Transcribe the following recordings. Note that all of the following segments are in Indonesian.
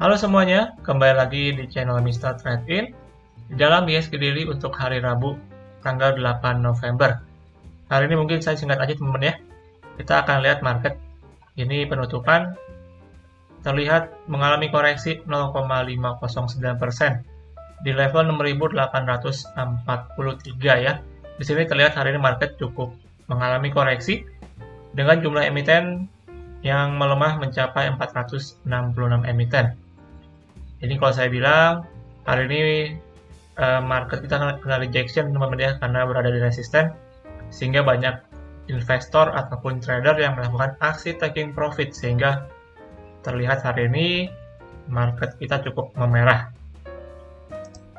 Halo semuanya, kembali lagi di channel Mr. Trade In di dalam IHSG Daily untuk hari Rabu tanggal 8 November. Hari ini mungkin saya singkat aja teman-teman ya. Kita akan lihat market ini penutupan terlihat mengalami koreksi 0,509% di level 6.843 ya. Di sini terlihat hari ini market cukup mengalami koreksi dengan jumlah emiten yang melemah mencapai 466 emiten. Ini kalau saya bilang hari ini market kita kena rejection teman-teman ya, karena berada di resisten, sehingga banyak investor ataupun trader yang melakukan aksi taking profit, sehingga terlihat hari ini market kita cukup memerah.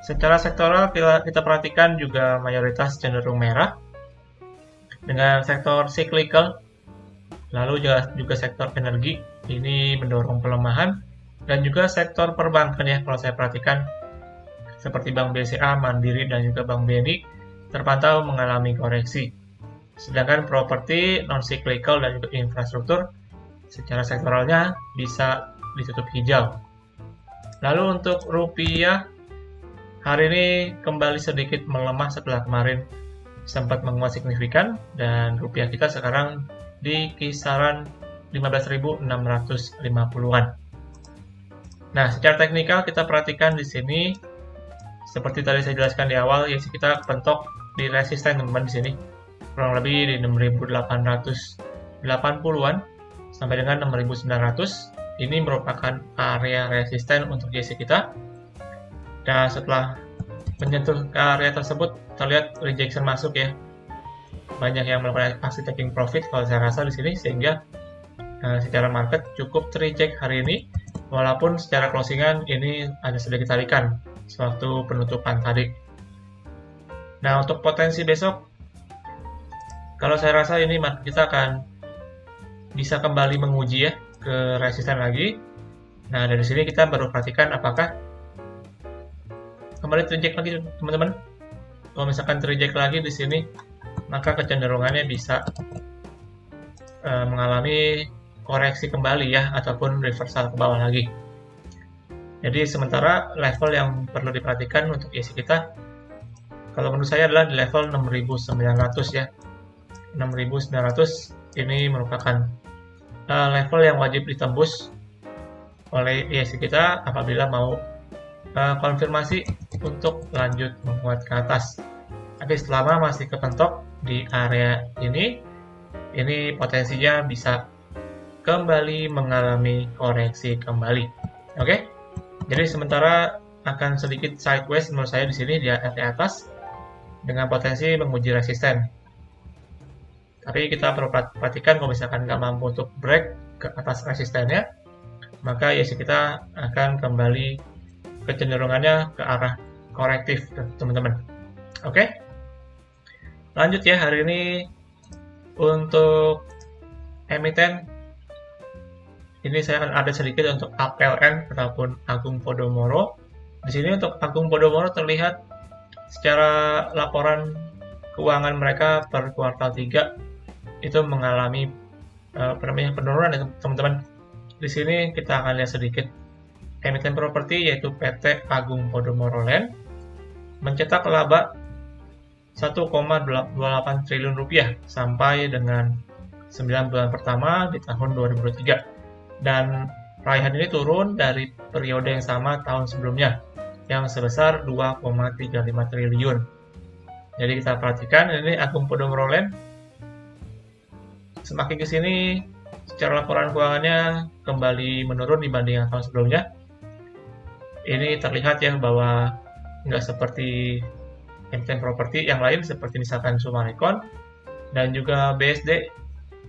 Secara sektoral kita perhatikan juga mayoritas cenderung merah dengan sektor cyclical, lalu juga sektor energi ini mendorong pelemahan, dan juga sektor perbankan ya, kalau saya perhatikan seperti Bank BCA, Mandiri, dan juga Bank BNI terpantau mengalami koreksi. Sedangkan properti, non-cyclical, dan juga infrastruktur secara sektoralnya bisa ditutup hijau. Lalu untuk rupiah, hari ini kembali sedikit melemah setelah kemarin sempat menguat signifikan, dan rupiah kita sekarang di kisaran 15.650-an. Nah, secara teknikal kita perhatikan di sini seperti tadi saya jelaskan di awal, ya kita kepentok di resisten teman-teman di sini kurang lebih di 6.880-an sampai dengan 6.900. Ini merupakan area resisten untuk JC kita. Dan setelah menyentuh ke area tersebut terlihat rejection masuk ya. Banyak yang melakukan aksi taking profit kalau saya rasa di sini, sehingga secara market cukup terreject hari ini, walaupun secara closingan ini ada sedikit tarikan sewaktu penutupan tadi. Nah, untuk potensi besok, kalau saya rasa ini market kita akan bisa kembali menguji ya ke resisten lagi. Nah, dari sini kita baru perhatikan apakah kembali terreject lagi teman-teman. Kalau misalkan terreject lagi di sini, maka kecenderungannya bisa mengalami koreksi kembali ya, ataupun reversal ke bawah lagi. Jadi sementara level yang perlu diperhatikan untuk IHSG kita, kalau menurut saya adalah di level 6.900 ya. 6.900 ini merupakan level yang wajib ditembus oleh IHSG kita apabila mau konfirmasi untuk lanjut menguat ke atas. Tapi selama masih kepentok di area ini potensinya bisa kembali mengalami koreksi kembali. Oke? Jadi sementara akan sedikit sideways menurut saya di sini di atas dengan potensi menguji resisten. Tapi kita perlu perhatikan kalau misalkan nggak mampu untuk break ke atas resistennya, maka IHSG kita akan kembali kecenderungannya ke arah korektif teman-teman. Oke? Lanjut ya, hari ini untuk emiten ini saya akan ada sedikit untuk APLN ataupun Agung Podomoro. Di sini untuk Agung Podomoro terlihat secara laporan keuangan mereka per kuartal 3 itu mengalami penurunan ya teman-teman. Di sini kita akan lihat sedikit emiten properti yaitu PT Agung Podomoro Land mencetak laba 1,28 triliun rupiah sampai dengan 9 bulan pertama di tahun 2023. Dan raihan ini turun dari periode yang sama tahun sebelumnya yang sebesar 2,35 triliun. Jadi kita perhatikan ini Agung Podomoro Land semakin ke sini secara laporan keuangannya kembali menurun dibanding tahun sebelumnya. Ini terlihat ya bahwa nggak seperti emiten properti yang lain seperti misalkan Summarecon dan juga BSD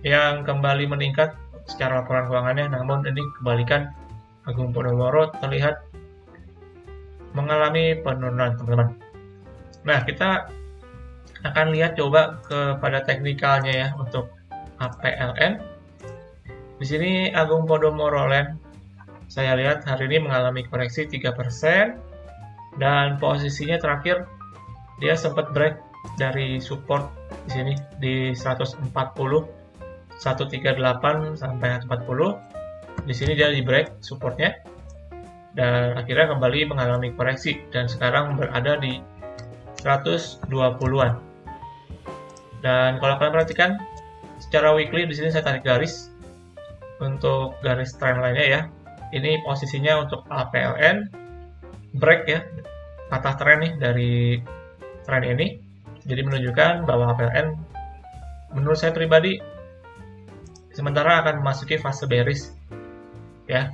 yang kembali meningkat secara laporan keuangannya, namun ini kebalikan Agung Podomoro terlihat mengalami penurunan teman-teman. Nah, kita akan lihat coba kepada teknikalnya ya untuk APLN. Di sini Agung Podomoro Land saya lihat hari ini mengalami koreksi 3% dan posisinya terakhir dia sempat break dari support di sini di 140 138 sampai 140. Di sini dia di break supportnya. dan akhirnya kembali mengalami koreksi dan sekarang berada di 120-an. Dan kalau kalian perhatikan secara weekly di sini saya tarik garis untuk garis trendline-nya ya. Ini posisinya untuk APLN break ya, patah tren nih dari tren ini. Jadi menunjukkan bahwa APLN menurut saya pribadi sementara akan memasuki fase bearish ya.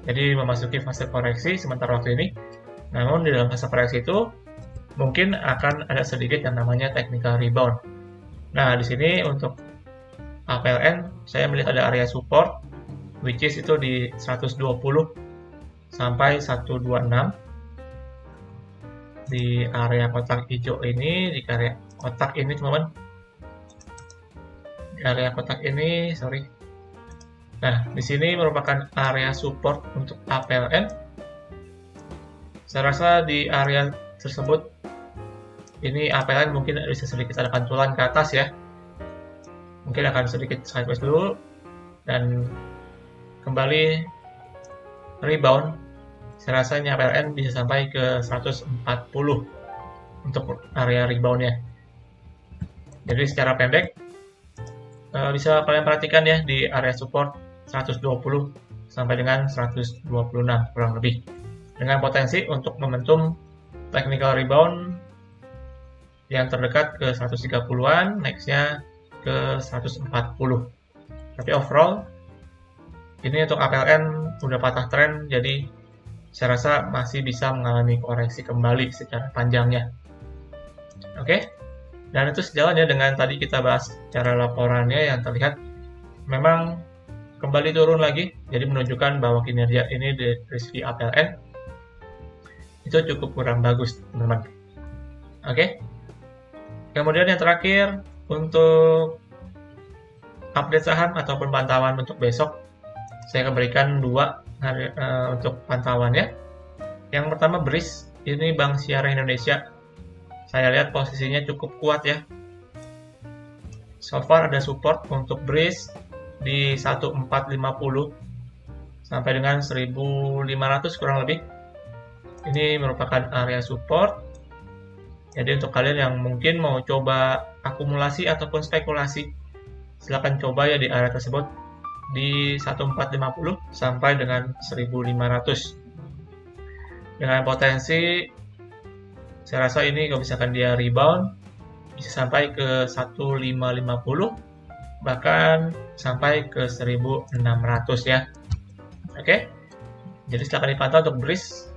Jadi memasuki fase koreksi sementara waktu ini. Namun di dalam fase koreksi itu mungkin akan ada sedikit yang namanya technical rebound. Nah, di sini untuk APLN saya melihat ada area support which is itu di 120 sampai 126. Di area kotak hijau ini, di area kotak ini teman-teman. Di area kotak ini, sorry. Nah, di sini merupakan area support untuk APLN. Saya rasa di area tersebut ini APLN mungkin bisa sedikit ada pantulan ke atas ya. Mungkin akan sedikit sideways dulu dan kembali rebound. Saya rasa ini APLN bisa sampai ke 140 untuk area reboundnya. Jadi secara pendek bisa kalian perhatikan ya di area support 120 sampai dengan 126 kurang lebih. Dengan potensi untuk momentum technical rebound yang terdekat ke 130-an, nextnya ke 140. Tapi overall ini untuk APLN udah patah tren, jadi saya rasa masih bisa mengalami koreksi kembali secara panjangnya. Oke, dan itu sejalan ya dengan tadi kita bahas cara laporannya yang terlihat memang kembali turun lagi, jadi menunjukkan bahwa kinerja ini dari segi APLN itu cukup kurang bagus, teman-teman. Oke, kemudian yang terakhir untuk update saham ataupun pantauan untuk besok. Saya akan berikan dua untuk pantauannya. Yang pertama BRIS, ini Bank Syariah Indonesia. Saya lihat posisinya cukup kuat ya. So far ada support untuk BRIS di 1450 sampai dengan 1500 kurang lebih. Ini merupakan area support. Jadi untuk kalian yang mungkin mau coba akumulasi ataupun spekulasi, silakan coba ya di area tersebut di 1450 sampai dengan 1500. Dengan potensi saya rasa ini kalau misalkan dia rebound bisa sampai ke 1550 bahkan sampai ke 1600 ya. Oke. Jadi silakan dipantau untuk BRIS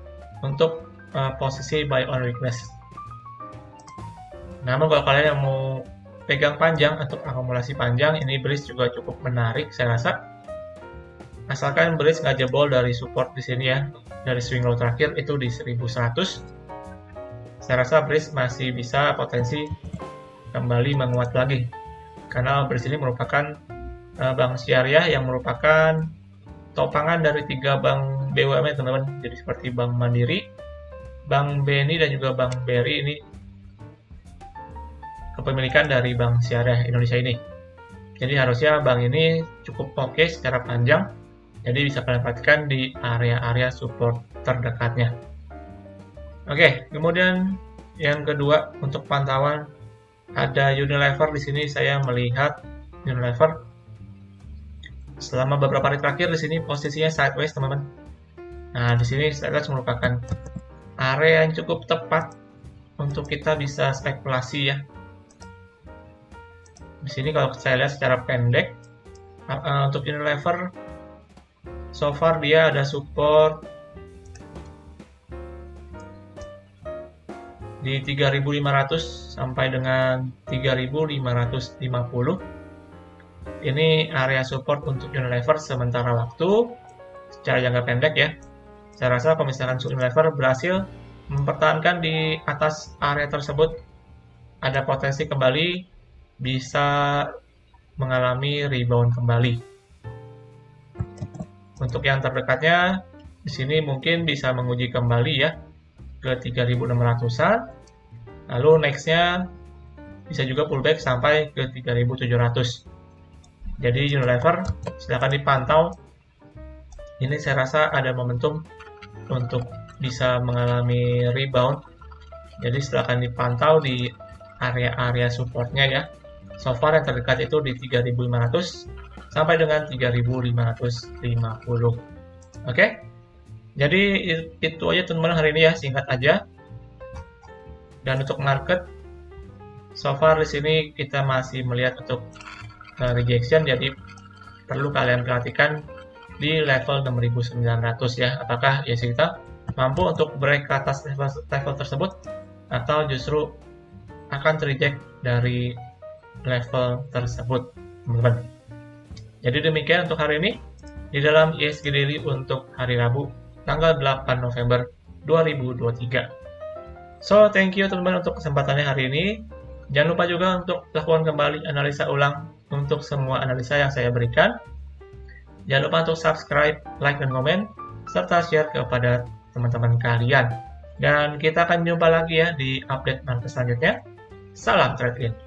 untuk posisi buy on request. Namun kalau kalian yang mau pegang panjang atau akumulasi panjang, ini BRIS juga cukup menarik saya rasa. Asalkan BRIS nggak jebol dari support di sini ya, dari swing low terakhir itu di 1100. Saya rasa BRIS masih bisa potensi kembali menguat lagi. Karena BRIS ini merupakan bank syariah yang merupakan topangan dari 3 bank BUMN teman-teman. Jadi seperti Bank Mandiri, Bank BNI dan juga Bank BRI ini kepemilikan dari Bank Syariah Indonesia ini. Jadi harusnya bank ini cukup oke secara panjang. Jadi bisa kalian perhatikan di area-area support terdekatnya. Oke, kemudian yang kedua untuk pantauan ada Unilever. Di sini saya melihat Unilever selama beberapa hari terakhir di sini posisinya sideways teman-teman. Nah di sini sideways merupakan area yang cukup tepat untuk kita bisa spekulasi ya. Di sini kalau saya lihat secara pendek untuk Unilever so far dia ada support di 3.500 sampai dengan 3.550. Ini area support untuk Unilever sementara waktu secara jangka pendek ya. Saya rasa kalau misalkan Unilever berhasil mempertahankan di atas area tersebut, ada potensi kembali bisa mengalami rebound kembali. Untuk yang terdekatnya di sini mungkin bisa menguji kembali ya ke 3.600-an. Lalu nextnya bisa juga pullback sampai ke 3.700. Jadi Unilever silakan dipantau. Ini saya rasa ada momentum untuk bisa mengalami rebound. Jadi silahkan dipantau di area-area supportnya ya. So far yang terdekat itu di 3.500 sampai dengan 3.550. Oke? Jadi itu aja teman-teman hari ini ya, singkat aja. Dan untuk market, so far di sini kita masih melihat untuk rejection, jadi perlu kalian perhatikan di level 6.900 ya. Apakah IHSG kita mampu untuk break ke atas level tersebut atau justru akan terreject dari level tersebut, teman-teman. Jadi demikian untuk hari ini di dalam IHSG Daily untuk hari Rabu tanggal 8 November 2023. So, thank you teman-teman untuk kesempatannya hari ini. Jangan lupa juga untuk lakukan kembali analisa ulang untuk semua analisa yang saya berikan. Jangan lupa untuk subscribe, like, dan komen, serta share kepada teman-teman kalian. Dan kita akan jumpa lagi ya di update market selanjutnya. Salam trade in.